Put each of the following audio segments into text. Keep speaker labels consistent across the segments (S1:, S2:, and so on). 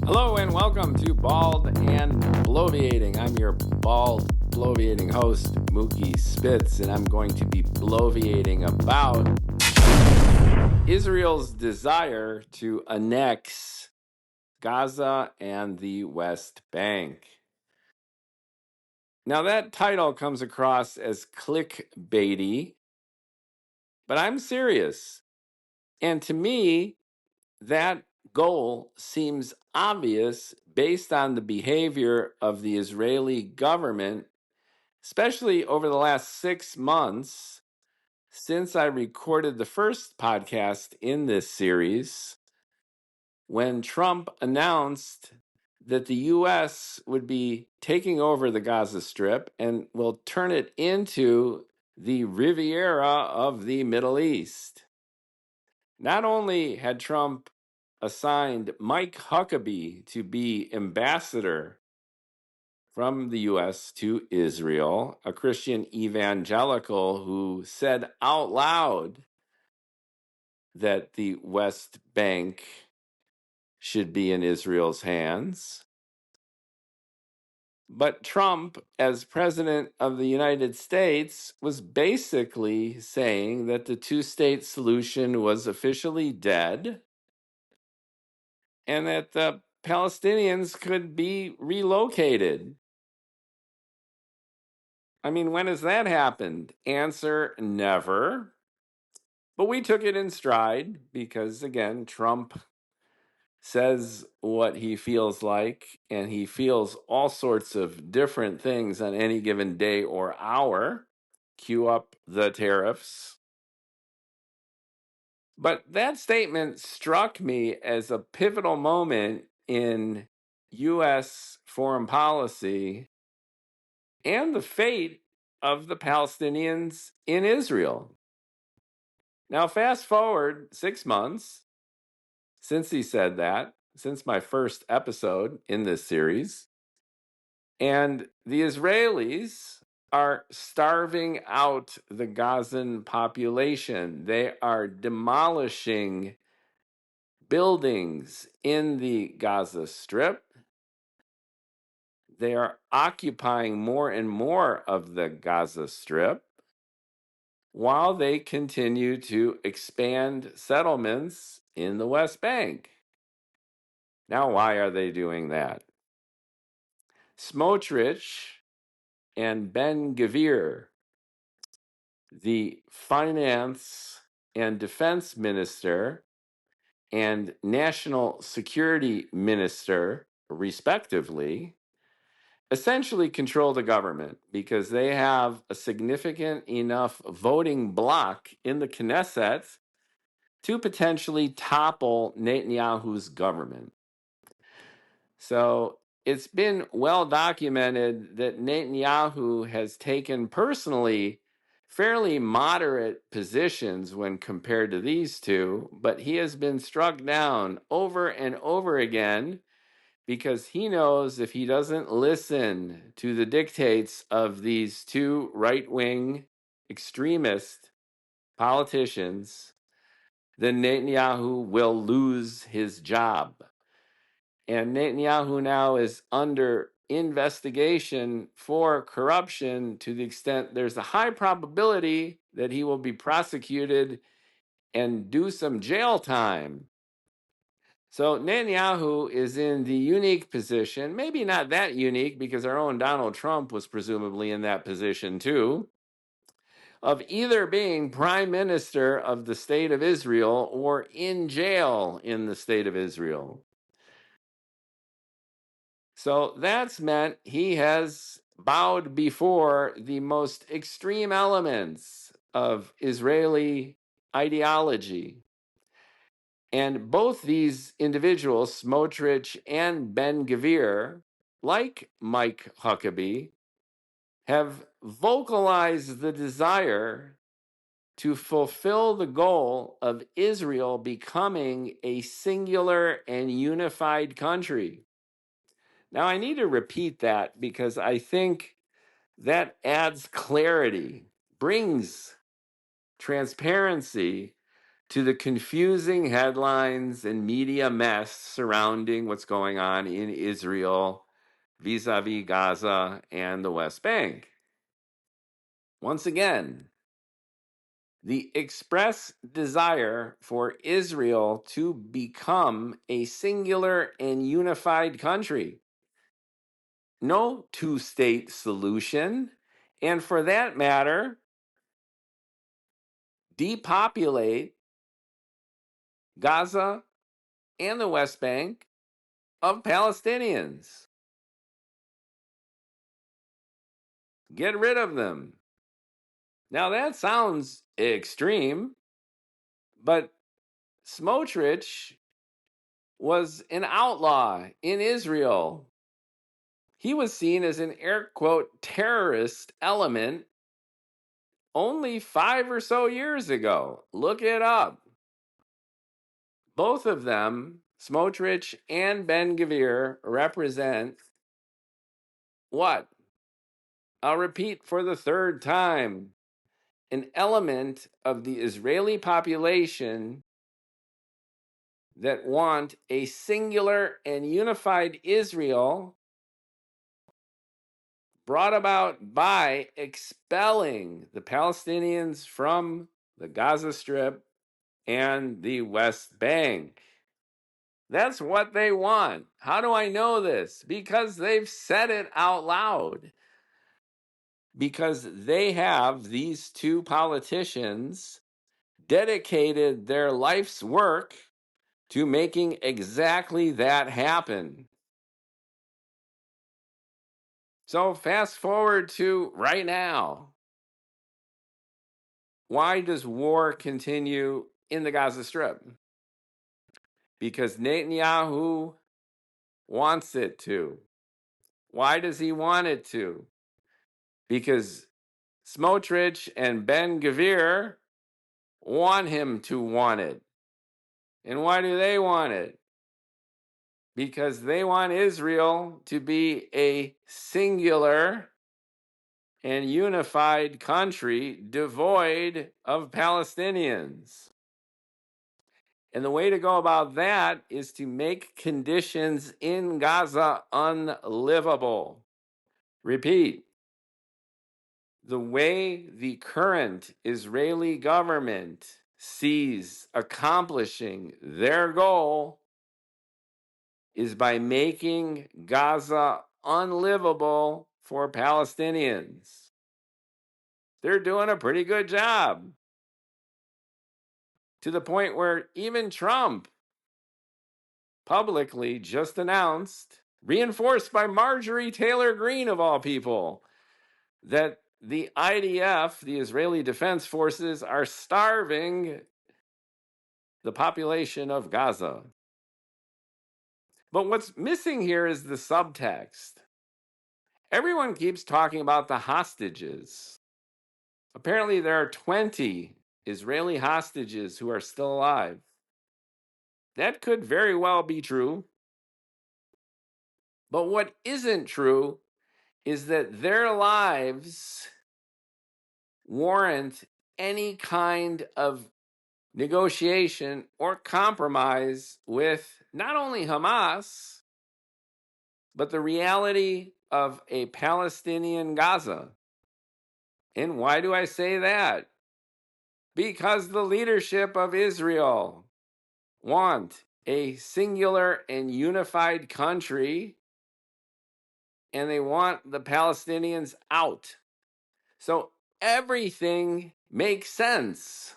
S1: Hello and welcome to Bald and Bloviating. I'm your bald, bloviating host, Mookie Spitz, and I'm going to be bloviating about Israel's desire to annex Gaza and the West Bank. Now, that title comes across as clickbaity, but I'm serious. And to me, that goal seems obvious based on the behavior of the Israeli government, especially over the last 6 months since I recorded the first podcast in this series, when Trump announced that the U.S. would be taking over the Gaza Strip and will turn it into the Riviera of the Middle East. Not only had Trump assigned Mike Huckabee to be ambassador from the U.S. to Israel, a Christian evangelical who said out loud that the West Bank should be in Israel's hands. But Trump, as president of the United States, was basically saying that the two-state solution was officially dead and that the Palestinians could be relocated. I mean, when has that happened? Answer, never. But we took it in stride because, again, Trump says what he feels like, and he feels all sorts of different things on any given day or hour. Cue up the tariffs. But that statement struck me as a pivotal moment in U.S. foreign policy and the fate of the Palestinians in Israel. Now, fast forward 6 months since he said that, since my first episode in this series, and the Israelis are starving out the Gazan population. They are demolishing buildings in the Gaza Strip. They are occupying more and more of the Gaza Strip while they continue to expand settlements in the West Bank. Now, why are they doing that? Smotrich and Ben-Gvir, the finance and defense minister and national security minister, respectively, essentially control the government because they have a significant enough voting bloc in the Knesset to potentially topple Netanyahu's government. So it's been well documented that Netanyahu has taken personally fairly moderate positions when compared to these two, but he has been struck down over and over again because he knows if he doesn't listen to the dictates of these two right-wing extremist politicians, then Netanyahu will lose his job. And Netanyahu now is under investigation for corruption to the extent there's a high probability that he will be prosecuted and do some jail time. So Netanyahu is in the unique position, maybe not that unique because our own Donald Trump was presumably in that position too, of either being prime minister of the state of Israel or in jail in the state of Israel. So that's meant he has bowed before the most extreme elements of Israeli ideology. And both these individuals, Smotrich and Ben-Gvir, like Mike Huckabee, have vocalized the desire to fulfill the goal of Israel becoming a singular and unified country. Now, I need to repeat that because I think that adds clarity, brings transparency to the confusing headlines and media mess surrounding what's going on in Israel vis-a-vis Gaza and the West Bank. Once again, the express desire for Israel to become a singular and unified country. No two-state solution, and for that matter, depopulate Gaza and the West Bank of Palestinians. Get rid of them. Now that sounds extreme, but Smotrich was an outlaw in Israel. He was seen as an air quote terrorist element only 5 or so years ago. Look it up. Both of them, Smotrich and Ben-Gvir, represent what? I'll repeat for the third time. An element of the Israeli population that want a singular and unified Israel brought about by expelling the Palestinians from the Gaza Strip and the West Bank. That's what they want. How do I know this? Because they've said it out loud. Because they have, these two politicians, dedicated their life's work to making exactly that happen. So fast forward to right now. Why does war continue in the Gaza Strip? Because Netanyahu wants it to. Why does he want it to? Because Smotrich and Ben-Gvir want him to want it. And why do they want it? Because they want Israel to be a singular and unified country devoid of Palestinians. And the way to go about that is to make conditions in Gaza unlivable. Repeat, the way the current Israeli government sees accomplishing their goal is by making Gaza unlivable for Palestinians. They're doing a pretty good job. To the point where even Trump publicly just announced, reinforced by Marjorie Taylor Greene of all people, that the IDF, the Israeli Defense Forces, are starving the population of Gaza. But what's missing here is the subtext. Everyone keeps talking about the hostages. Apparently, there are 20 Israeli hostages who are still alive. That could very well be true. But what isn't true is that their lives warrant any kind of negotiation or compromise with not only Hamas, but the reality of a Palestinian Gaza. And why do I say that? Because the leadership of Israel want a singular and unified country, and they want the Palestinians out. So everything makes sense.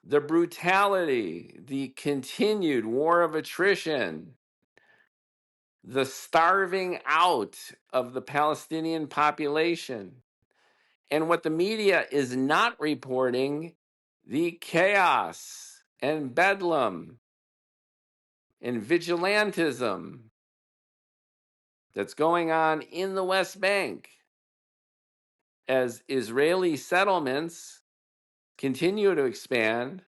S1: The brutality, the continued war of attrition, the starving out of the Palestinian population, and what the media is not reporting, the chaos and bedlam and vigilantism that's going on in the West Bank as Israeli settlements continue to expand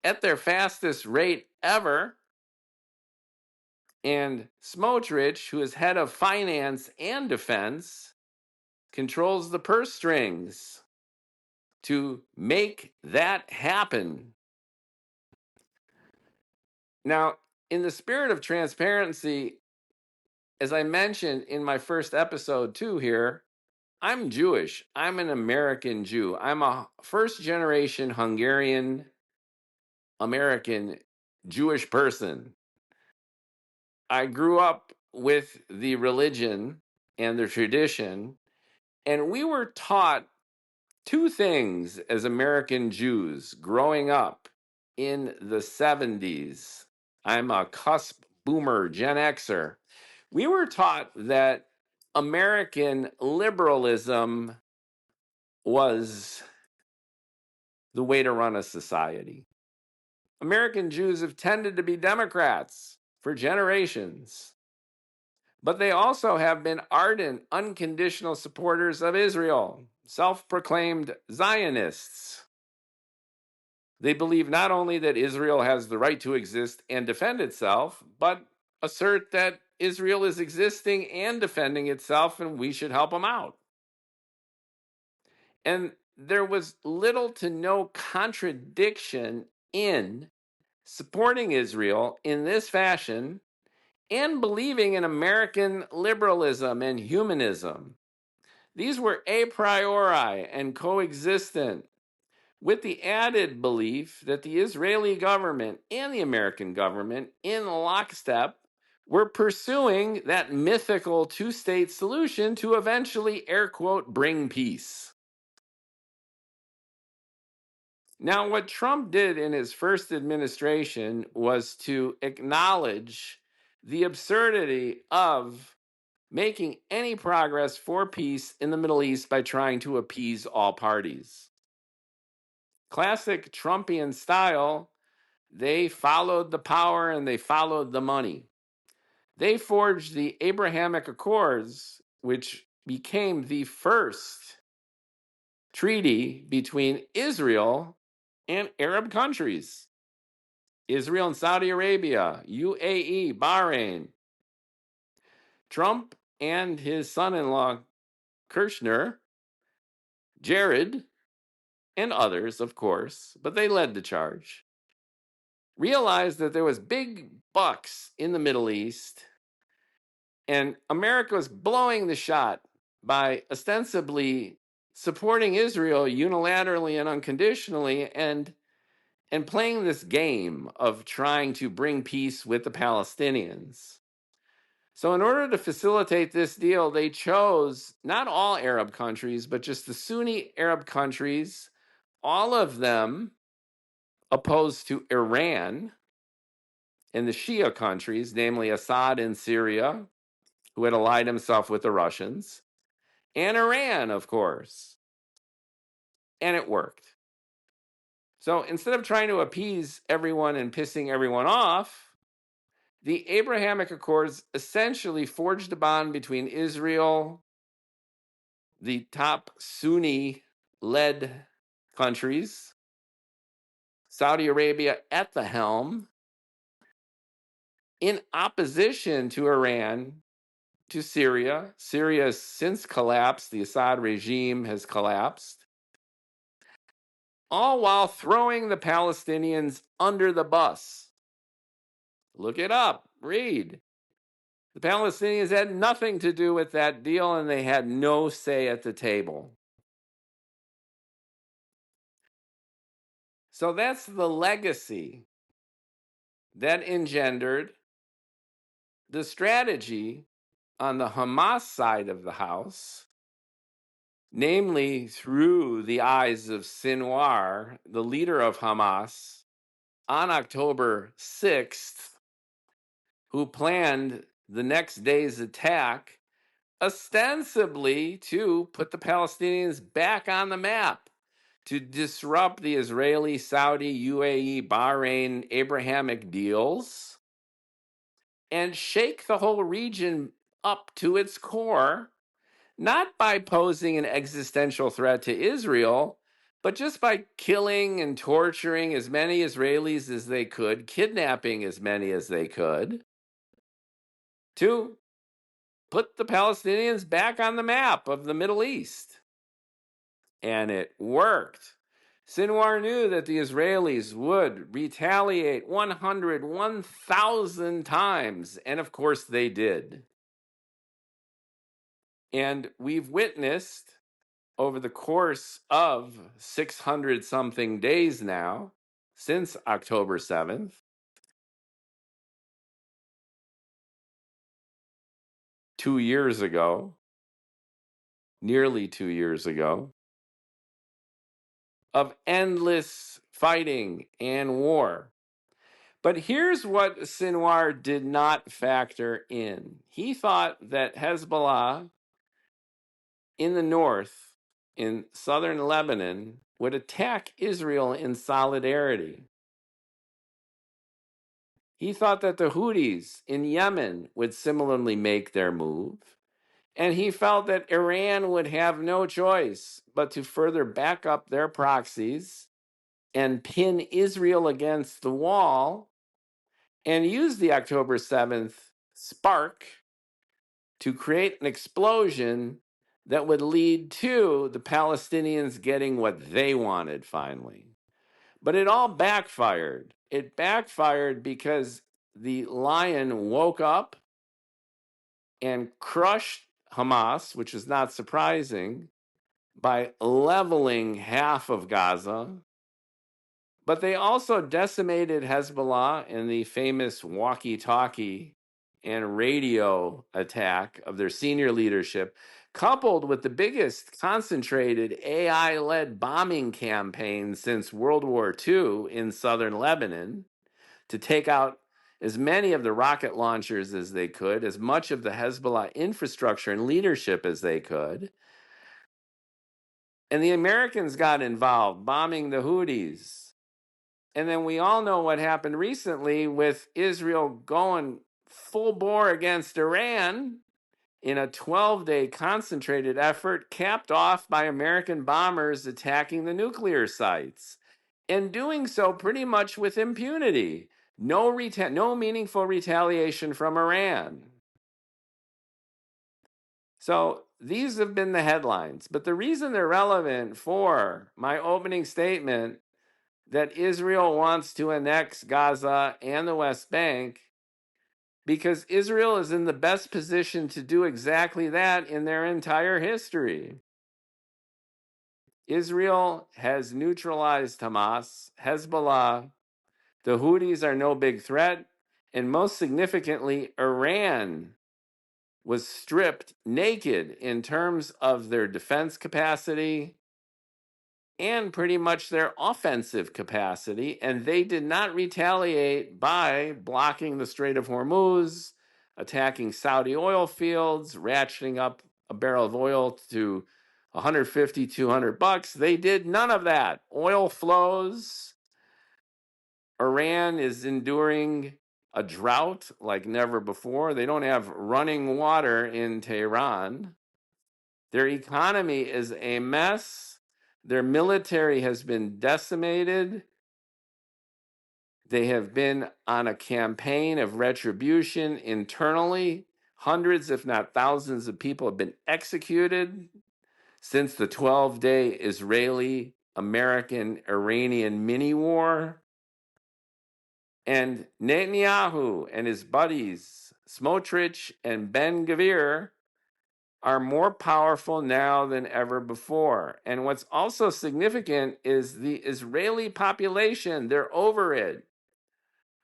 S1: at their fastest rate ever. And Smotrich, who is head of finance and defense, controls the purse strings to make that happen. Now, in the spirit of transparency, as I mentioned in my first episode too here, I'm Jewish. I'm an American Jew. I'm a first generation Hungarian American Jewish person. I grew up with the religion and the tradition, and we were taught two things as American Jews growing up in the 70s. I'm a cusp boomer, Gen Xer. We were taught that American liberalism was the way to run a society. American Jews have tended to be Democrats for generations, but they also have been ardent, unconditional supporters of Israel, self-proclaimed Zionists. They believe not only that Israel has the right to exist and defend itself, but assert that Israel is existing and defending itself and we should help them out. And there was little to no contradiction in supporting Israel in this fashion and believing in American liberalism and humanism. These were a priori and coexistent, with the added belief that the Israeli government and the American government, in lockstep, were pursuing that mythical two-state solution to eventually, air quote, bring peace. Now, what Trump did in his first administration was to acknowledge the absurdity of making any progress for peace in the Middle East by trying to appease all parties. Classic Trumpian style, they followed the power and they followed the money. They forged the Abrahamic Accords, which became the first treaty between Israel and Arab countries. Israel and Saudi Arabia, UAE, Bahrain. Trump and his son-in-law, Kushner, Jared, and others, of course, but they led the charge, realized that there was big bucks in the Middle East, and America was blowing the shot by ostensibly supporting Israel unilaterally and unconditionally and playing this game of trying to bring peace with the Palestinians. So in order to facilitate this deal, they chose not all Arab countries, but just the Sunni Arab countries, all of them opposed to Iran, and the Shia countries, namely Assad in Syria, who had allied himself with the Russians, and Iran, of course. And it worked. So instead of trying to appease everyone and pissing everyone off, the Abrahamic Accords essentially forged a bond between Israel, the top Sunni-led countries, Saudi Arabia at the helm, in opposition to Iran, to Syria. Syria has since collapsed. The Assad regime has collapsed. All while throwing the Palestinians under the bus. Look it up. Read. The Palestinians had nothing to do with that deal, and they had no say at the table. So that's the legacy that engendered the strategy on the Hamas side of the house, namely through the eyes of Sinwar, the leader of Hamas, on October 6th, who planned the next day's attack ostensibly to put the Palestinians back on the map, to disrupt the Israeli, Saudi, UAE, Bahrain, Abrahamic deals, and shake the whole region up to its core, not by posing an existential threat to Israel, but just by killing and torturing as many Israelis as they could, kidnapping as many as they could, to put the Palestinians back on the map of the Middle East. And it worked. Sinwar knew that the Israelis would retaliate 1,000 times, and of course they did. And we've witnessed over the course of 600 something days now, since October 7th, 2 years ago, nearly 2 years ago, of endless fighting and war. But here's what Sinwar did not factor in. He thought that Hezbollah in the north, in southern Lebanon, would attack Israel in solidarity. He thought that the Houthis in Yemen would similarly make their move. And he felt that Iran would have no choice but to further back up their proxies and pin Israel against the wall and use the October 7th spark to create an explosion that would lead to the Palestinians getting what they wanted finally. But it all backfired. It backfired because the lion woke up and crushed Hamas, which is not surprising, by leveling half of Gaza. But they also decimated Hezbollah in the famous walkie-talkie and radio attack of their senior leadership, coupled with the biggest concentrated AI-led bombing campaign since World War II in southern Lebanon to take out as many of the rocket launchers as they could, as much of the Hezbollah infrastructure and leadership as they could. And the Americans got involved, bombing the Houthis. And then we all know what happened recently with Israel going full bore against Iran in a 12-day concentrated effort, capped off by American bombers attacking the nuclear sites, and doing so pretty much with impunity. No meaningful retaliation from Iran. So these have been the headlines. But the reason they're relevant for my opening statement that Israel wants to annex Gaza and the West Bank, because Israel is in the best position to do exactly that in their entire history. Israel has neutralized Hamas, Hezbollah, the Houthis are no big threat, and most significantly, Iran was stripped naked in terms of their defense capacity and pretty much their offensive capacity, and they did not retaliate by blocking the Strait of Hormuz, attacking Saudi oil fields, ratcheting up a barrel of oil to 150, $200. They did none of that. Oil flows. Iran is enduring a drought like never before. They don't have running water in Tehran. Their economy is a mess. Their military has been decimated. They have been on a campaign of retribution internally. Hundreds, if not thousands, of people have been executed since the 12-day Israeli American Iranian mini war. And Netanyahu and his buddies, Smotrich and Ben-Gvir, are more powerful now than ever before. And what's also significant is the Israeli population. They're over it.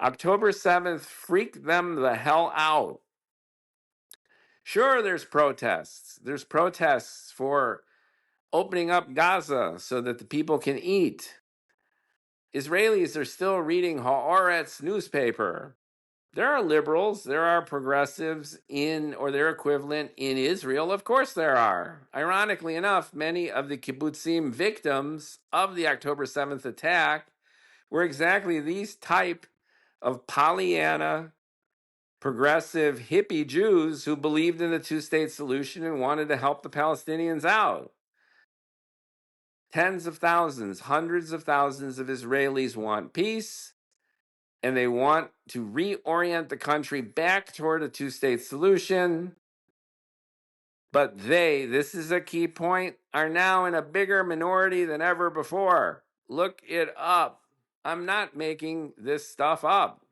S1: October 7th freaked them the hell out. Sure, there's protests. There's protests for opening up Gaza so that the people can eat. Israelis are still reading Haaretz newspaper. There are liberals, there are progressives in, or their equivalent in Israel. Of course there are. Ironically enough, many of the kibbutzim victims of the October 7th attack were exactly these type of Pollyanna, progressive, hippie Jews who believed in the two-state solution and wanted to help the Palestinians out. Tens of thousands, hundreds of thousands of Israelis want peace, and they want to reorient the country back toward a two-state solution. But they, this is a key point, are now in a bigger minority than ever before. Look it up. I'm not making this stuff up.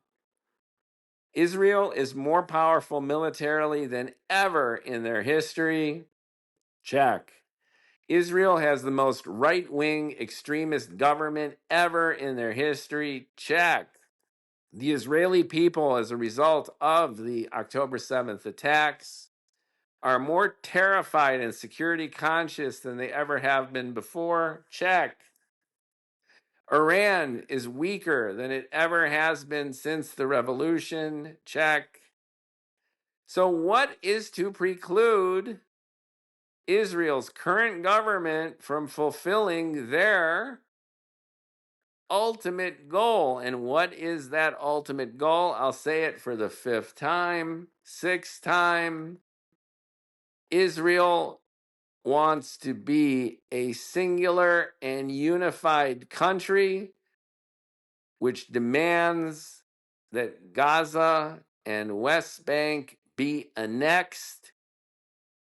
S1: Israel is more powerful militarily than ever in their history. Check. Israel has the most right-wing extremist government ever in their history. Check. The Israeli people, as a result of the October 7th attacks, are more terrified and security conscious than they ever have been before. Check. Iran is weaker than it ever has been since the revolution. Check. So, what is to preclude Israel's current government from fulfilling their ultimate goal? And what is that ultimate goal? I'll say it for the fifth time, sixth time. Israel wants to be a singular and unified country, which demands that Gaza and West Bank be annexed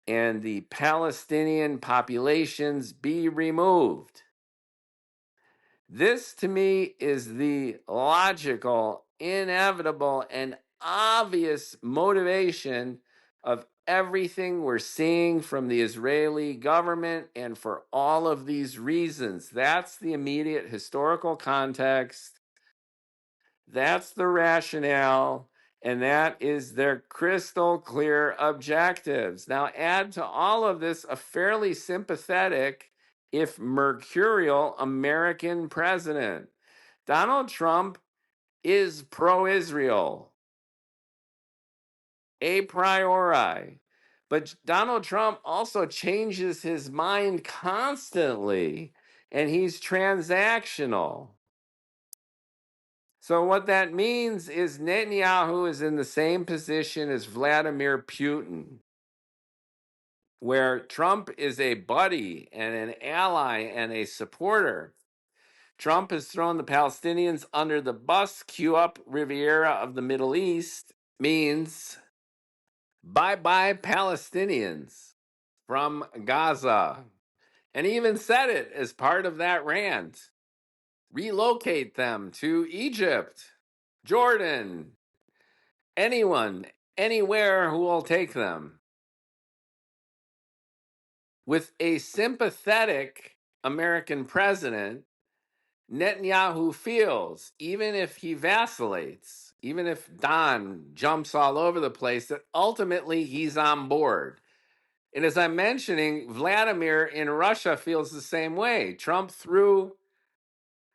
S1: and the Palestinian populations be removed. This, to me, is the logical, inevitable, and obvious motivation of everything we're seeing from the Israeli government, and for all of these reasons. That's the immediate historical context. That's the rationale, and that is their crystal clear objectives. Now, add to all of this a fairly sympathetic, if mercurial, American president. Donald Trump is pro Israel, a priori. But Donald Trump also changes his mind constantly, and he's transactional. So what that means is Netanyahu is in the same position as Vladimir Putin, where Trump is a buddy and an ally and a supporter. Trump has thrown the Palestinians under the bus. Cue up Riviera of the Middle East means bye-bye Palestinians from Gaza. And he even said it as part of that rant. Relocate them to Egypt, Jordan, anyone, anywhere who will take them. With a sympathetic American president, Netanyahu feels, even if he vacillates, even if Don jumps all over the place, that ultimately he's on board. And as I'm mentioning, Vladimir in Russia feels the same way. Trump threw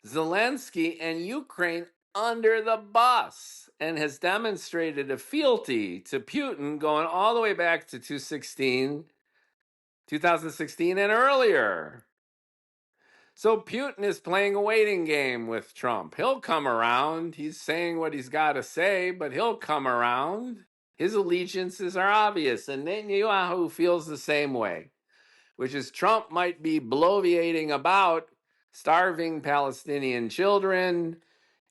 S1: Zelensky and Ukraine under the bus and has demonstrated a fealty to Putin going all the way back to 2016 and earlier. So Putin is playing a waiting game with Trump. He'll come around. He's saying what he's got to say, but he'll come around. His allegiances are obvious, and Netanyahu feels the same way, which is Trump might be bloviating about starving Palestinian children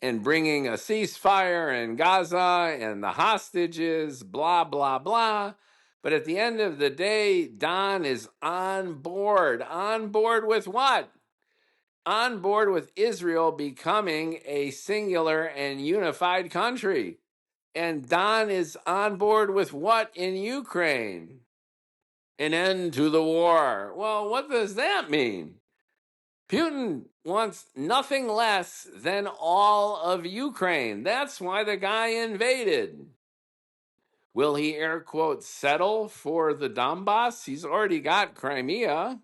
S1: and bringing a ceasefire in Gaza and the hostages, blah, blah, blah. But at the end of the day, Don is on board. On board with what? On board with Israel becoming a singular and unified country. And Don is on board with what in Ukraine? An end to the war. Well, what does that mean? Putin wants nothing less than all of Ukraine. That's why the guy invaded. Will he, air quotes, settle for the Donbass? He's already got Crimea.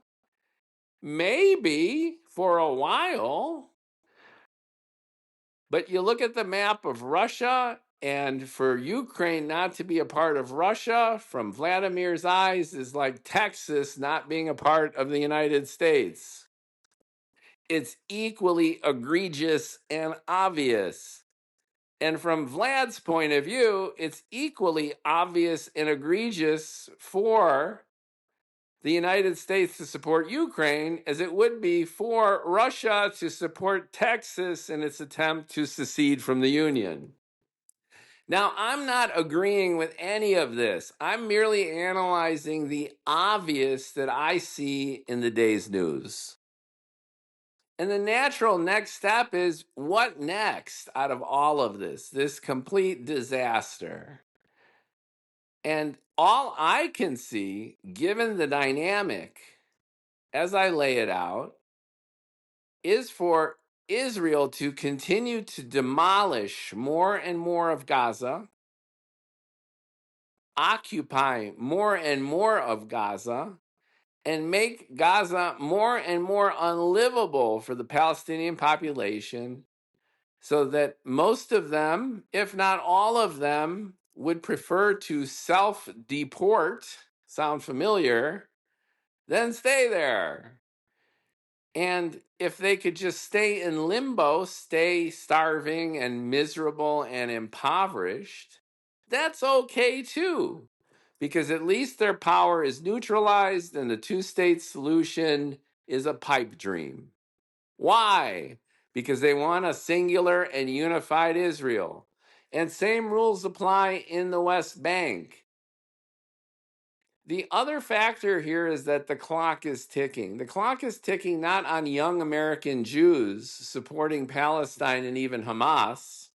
S1: Maybe for a while. But you look at the map of Russia, and for Ukraine not to be a part of Russia, from Vladimir's eyes, is like Texas not being a part of the United States. It's equally egregious and obvious. And from Vlad's point of view, it's equally obvious and egregious for the United States to support Ukraine as it would be for Russia to support Texas in its attempt to secede from the Union. Now, I'm not agreeing with any of this. I'm merely analyzing the obvious that I see in the day's news. And the natural next step is, what next out of all of this complete disaster? And all I can see, given the dynamic as I lay it out, is for Israel to continue to demolish more and more of Gaza, occupy more and more of Gaza, and make Gaza more and more unlivable for the Palestinian population, so that most of them, if not all of them, would prefer to self-deport, sound familiar, than stay there. And if they could just stay in limbo, stay starving and miserable and impoverished, that's okay too, because at least their power is neutralized and the two-state solution is a pipe dream. Why? Because they want a singular and unified Israel. And same rules apply in the West Bank. The other factor here is that the clock is ticking. The clock is ticking not on young American Jews supporting Palestine and even Hamas,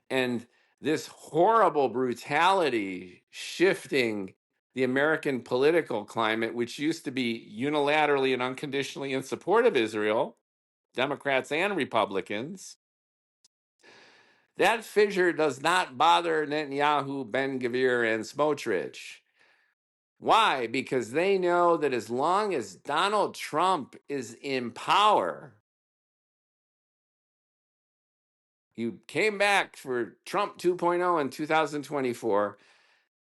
S1: and this horrible brutality shifting the American political climate, which used to be unilaterally and unconditionally in support of Israel, Democrats and Republicans. That fissure does not bother Netanyahu, Ben-Gvir, and Smotrich. Why? Because they know that as long as Donald Trump is in power, he came back for Trump 2.0 in 2024,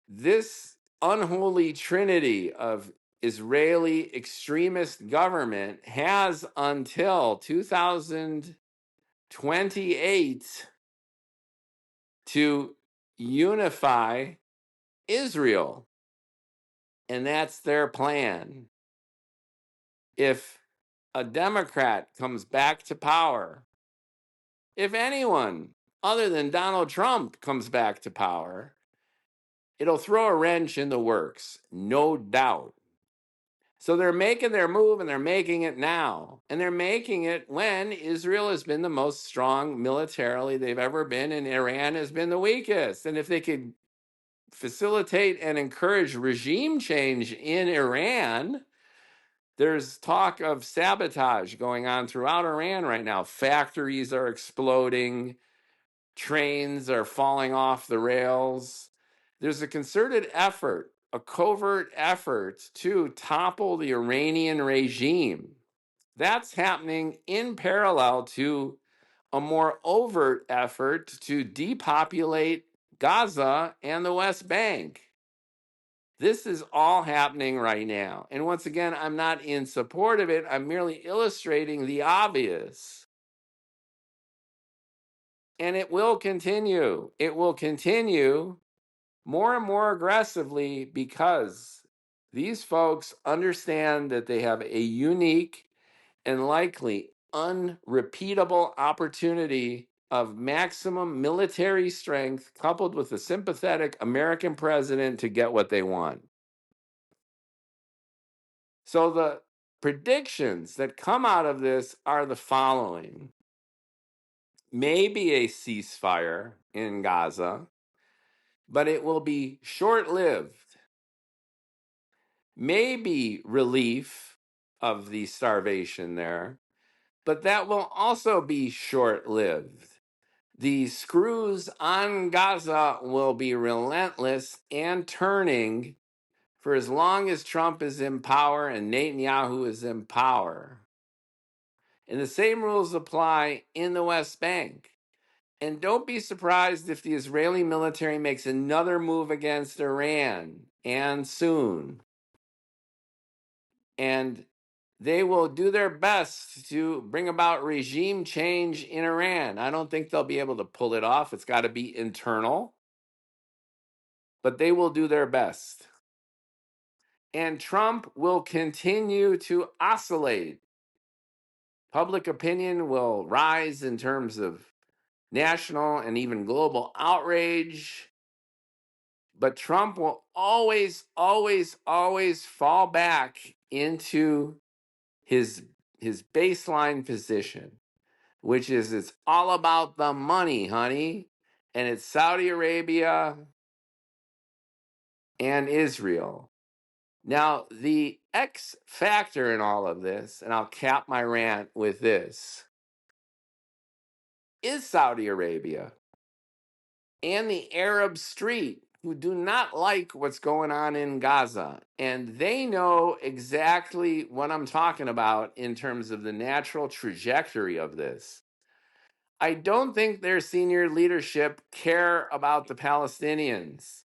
S1: this unholy trinity of Israeli extremist government has until 2028 to unify Israel. And that's their plan. If a Democrat comes back to power, if anyone other than Donald Trump comes back to power, it'll throw a wrench in the works, no doubt. So they're making their move, and they're making it now. And they're making it when Israel has been the most strong militarily they've ever been, and Iran has been the weakest. And if they could facilitate and encourage regime change in Iran, there's talk of sabotage going on throughout Iran right now. Factories are exploding. Trains are falling off the rails. There's a concerted effort, a covert effort to topple the Iranian regime. That's happening in parallel to a more overt effort to depopulate Gaza and the West Bank. This is all happening right now. And once again, I'm not in support of it. I'm merely illustrating the obvious. And it will continue. It will continue more and more aggressively because these folks understand that they have a unique and likely unrepeatable opportunity of maximum military strength coupled with a sympathetic American president to get what they want. So the predictions that come out of this are the following. Maybe a ceasefire in Gaza, but it will be short-lived. Maybe relief of the starvation there, but that will also be short-lived. The screws on Gaza will be relentless and turning for as long as Trump is in power and Netanyahu is in power. And the same rules apply in the West Bank. And don't be surprised if the Israeli military makes another move against Iran, and soon. And they will do their best to bring about regime change in Iran. I don't think they'll be able to pull it off. It's got to be internal. But they will do their best. And Trump will continue to oscillate. Public opinion will rise in terms of national and even global outrage. But Trump will always, always, always fall back into his his baseline position, which is it's all about the money, honey, and it's Saudi Arabia and Israel. Now, the X factor in all of this, and I'll cap my rant with this, is Saudi Arabia and the Arab street, who do not like what's going on in Gaza. And they know exactly what I'm talking about in terms of the natural trajectory of this. I don't think their senior leadership care about the Palestinians,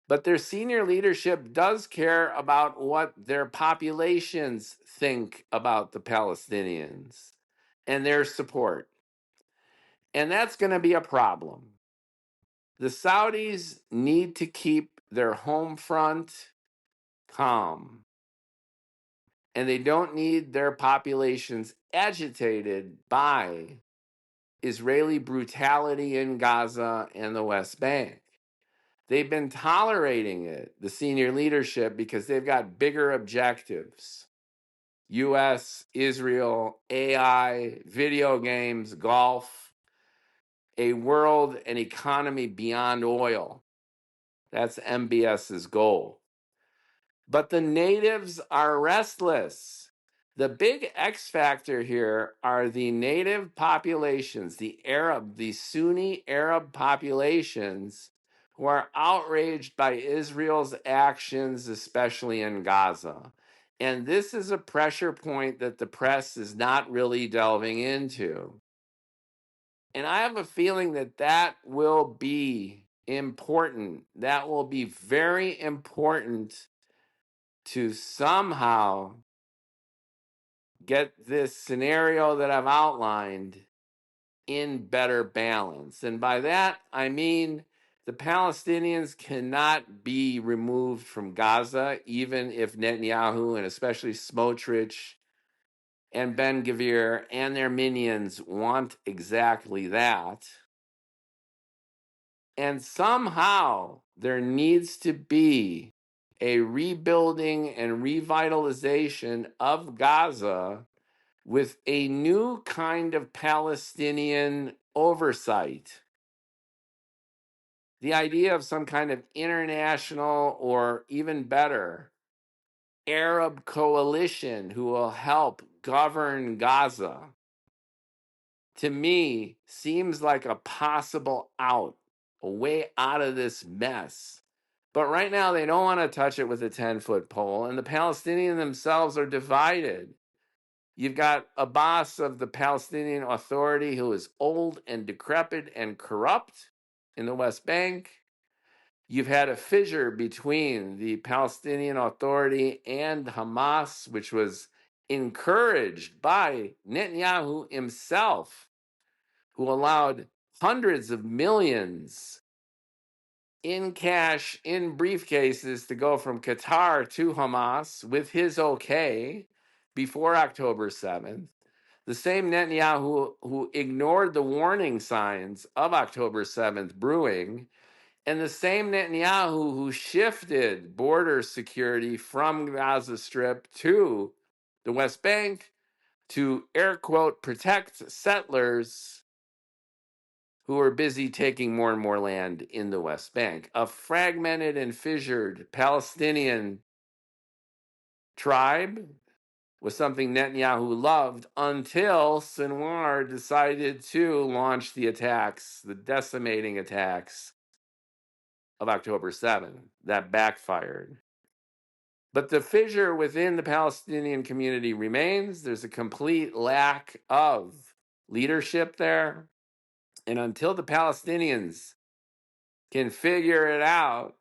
S1: but their senior leadership does care about what their populations think about the Palestinians and their support. And that's going to be a problem. The Saudis need to keep their home front calm, and they don't need their populations agitated by Israeli brutality in Gaza and the West Bank. They've been tolerating it, the senior leadership, because they've got bigger objectives. US, Israel, AI, video games, golf, a world and economy beyond oil. That's MBS's goal. But the natives are restless. The big X factor here are the native populations, the Sunni Arab populations who are outraged by Israel's actions, especially in Gaza. And this is a pressure point that the press is not really delving into. And I have a feeling that that will be important. That will be very important to somehow get this scenario that I've outlined in better balance. And by that, I mean the Palestinians cannot be removed from Gaza, even if Netanyahu and especially Smotrich and Ben-Gvir and their minions want exactly that. And somehow there needs to be a rebuilding and revitalization of Gaza with a new kind of Palestinian oversight. The idea of some kind of international or even better Arab coalition who will help govern Gaza, to me, seems like a possible out, a way out of this mess. But right now, they don't want to touch it with a 10-foot pole, and the Palestinians themselves are divided. You've got a boss of the Palestinian Authority who is old and decrepit and corrupt in the West Bank. You've had a fissure between the Palestinian Authority and Hamas, which was encouraged by Netanyahu himself, who allowed hundreds of millions in cash, in briefcases, to go from Qatar to Hamas with his okay before October 7th. The same Netanyahu who ignored the warning signs of October 7th brewing, and the same Netanyahu who shifted border security from Gaza Strip to the West Bank to, air quote, protect settlers who are busy taking more and more land in the West Bank. A fragmented and fissured Palestinian tribe was something Netanyahu loved until Sinwar decided to launch the attacks, the decimating attacks of October 7th. That backfired. But the fissure within the Palestinian community remains. There's a complete lack of leadership there. And until the Palestinians can figure it out,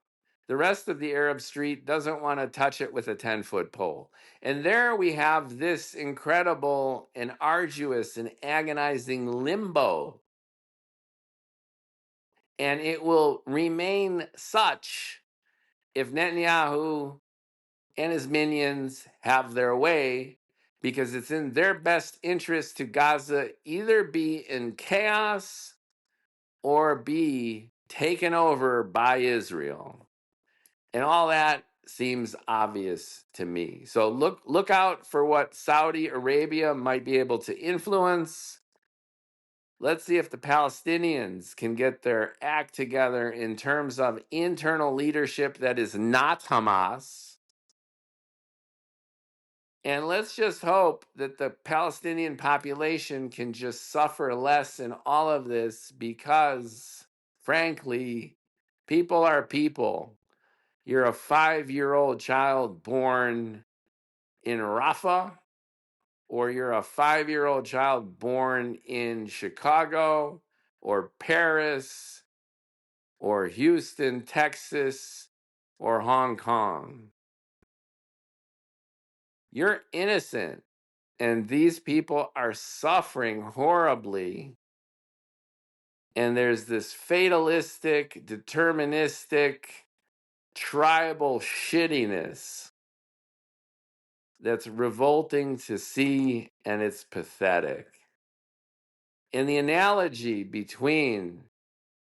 S1: the rest of the Arab street doesn't want to touch it with a 10-foot pole. And there we have this incredible and arduous and agonizing limbo. And it will remain such if Netanyahu and his minions have their way, because it's in their best interest to Gaza either be in chaos or be taken over by Israel. And all that seems obvious to me. So look out for what Saudi Arabia might be able to influence. Let's see if the Palestinians can get their act together in terms of internal leadership that is not Hamas. And let's just hope that the Palestinian population can just suffer less in all of this because, frankly, people are people. You're a 5-year-old child born in Rafah, or you're a 5-year-old child born in Chicago or Paris or Houston, Texas, or Hong Kong. You're innocent, and these people are suffering horribly. And there's this fatalistic, deterministic, tribal shittiness that's revolting to see, and it's pathetic. And the analogy between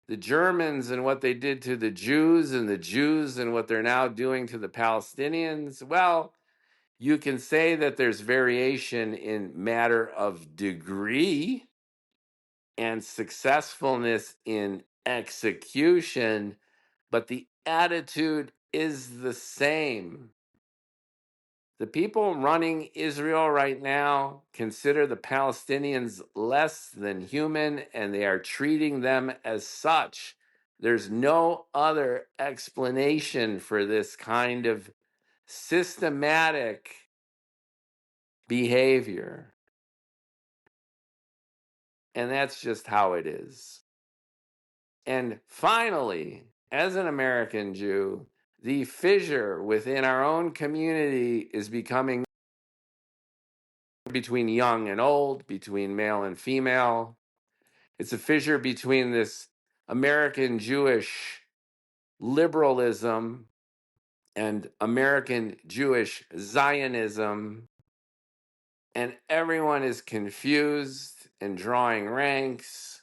S1: the Germans and what they did to the Jews and what they're now doing to the Palestinians, well, you can say that there's variation in matter of degree and successfulness in execution, but the attitude is the same. The people running Israel right now consider the Palestinians less than human, and they are treating them as such. There's no other explanation for this kind of systematic behavior. And that's just how it is. And finally, as an American Jew, the fissure within our own community is becoming between young and old, between male and female. It's a fissure between this American Jewish liberalism and American Jewish Zionism. And everyone is confused and drawing ranks.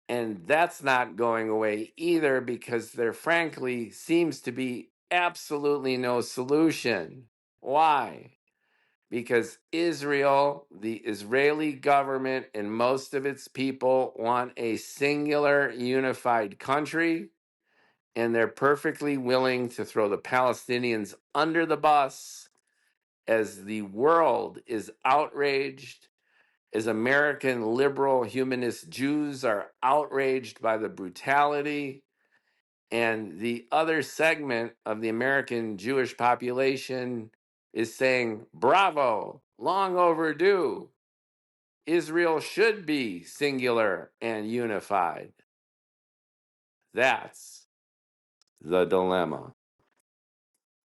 S1: And that's not going away either because there frankly seems to be absolutely no solution. Why? Because Israel, the Israeli government, and most of its people want a singular unified country, and they're perfectly willing to throw the Palestinians under the bus as the world is outraged, as American liberal humanist Jews are outraged by the brutality, and the other segment of the American Jewish population is saying, bravo, long overdue. Israel should be singular and unified. That's the dilemma.